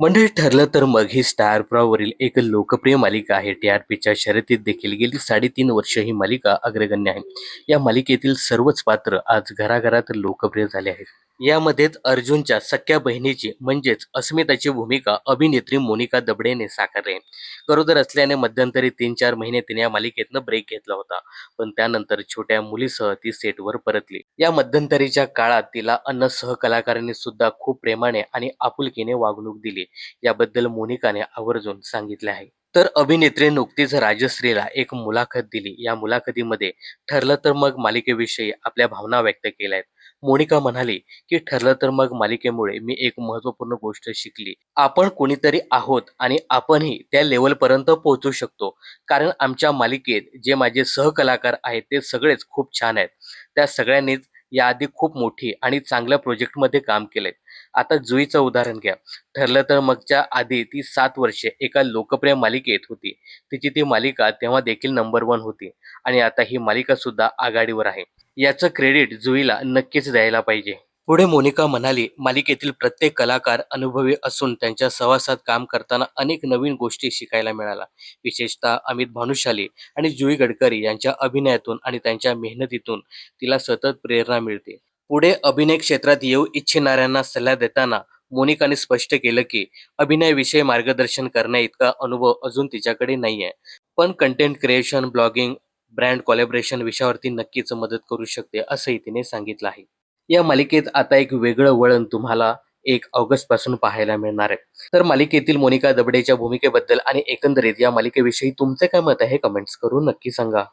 मंडळी ठरलं तर मग ही स्टार प्रवाहवरील एक लोकप्रिय मालिका आहे. टी-आर-पीच्या शर्यतीत देखील गेली 3.5 वर्ष ही मालिका अग्रगण्य आहे. या मालिकेतील सर्वच पात्र आज घराघरात लोकप्रिय झाले आहेत. यामध्येच अर्जुनच्या सख्या बहिणीची म्हणजेच अस्मिताची भूमिका अभिनेत्री मोनिका दबडेने साकारली आहे. गरोदर असल्याने मध्यंतरी 3-4 महिने तिने या मालिकेतनं ब्रेक घेतला होता. पण त्यानंतर छोट्या मुलीसह ती सेटवर परतली. या मध्यंतरीच्या काळात तिला अन्य सहकलाकारांनी सुद्धा खूप प्रेमाने आणि आपुलकीने वागणूक दिली. याबद्दल मोनिकाने आवर्जून सांगितले आहे. तर अभिनेत्री नुकतीच राजश्रीला एक मुलाखत दिली. या मुलाखतीमध्ये ठरलं तर मग मालिकेविषयी आपल्या भावना व्यक्त केल्या आहेत. मोनिका म्हणाली की ठरलं तर मग मालिकेमुळे मी एक महत्त्वपूर्ण गोष्ट शिकली. आपण कोणीतरी आहोत आणि आपणही त्या लेव्हलपर्यंत पोहोचू शकतो. कारण आमच्या मालिकेत जे माझे सहकलाकार आहेत ते सगळेच खूप छान आहेत. त्या सगळ्यांनीच याआधी खूप मोठी आणि चांगल्या प्रोजेक्टमध्ये काम केलंय. आता जुईचं उदाहरण घ्या. ठरलं तर मगच्या आधी ती 7 वर्षे एका लोकप्रिय मालिकेत होती. तिची ती मालिका तेव्हा देखील नंबर 1 होती आणि आता ही मालिका सुद्धा आघाडीवर आहे. याचं क्रेडिट जुईला नक्कीच द्यायला पाहिजे. पुढे मोनिका म्हणाली, मालिकेतील प्रत्येक कलाकार अनुभवी असून त्यांच्या सहवासात काम करताना अनेक नवीन गोष्टी शिकायला मिळाल्या. विशेषतः अमित भानुशाली आणि जुई गडकरी यांच्या अभिनयातून आणि त्यांच्या मेहनतीतून तिला सतत प्रेरणा मिळते. पुढे अभिनय क्षेत्रात येऊ इच्छिणाऱ्यांना सल्ला देताना मोनिकाने स्पष्ट केलं की अभिनयाविषयी मार्गदर्शन करण्याइतका अनुभव अजून तिच्याकडे नाहीये. पण content creation, blogging, brand collaboration विषयावरती नक्कीच मदत करू शकते, असंही तिने सांगितलं आहे. या मालिकेत आता एक वेगळं वळण तुम्हाला 1 ऑगस्टपासून पाहायला मिळणार आहे. तर मालिकेतील मोनिका दबडेच्या भूमिकेबद्दल आणि एकंदरीत या मालिकेविषयी तुमचे काय मत आहे? कमेंट्स करून नक्की सांगा.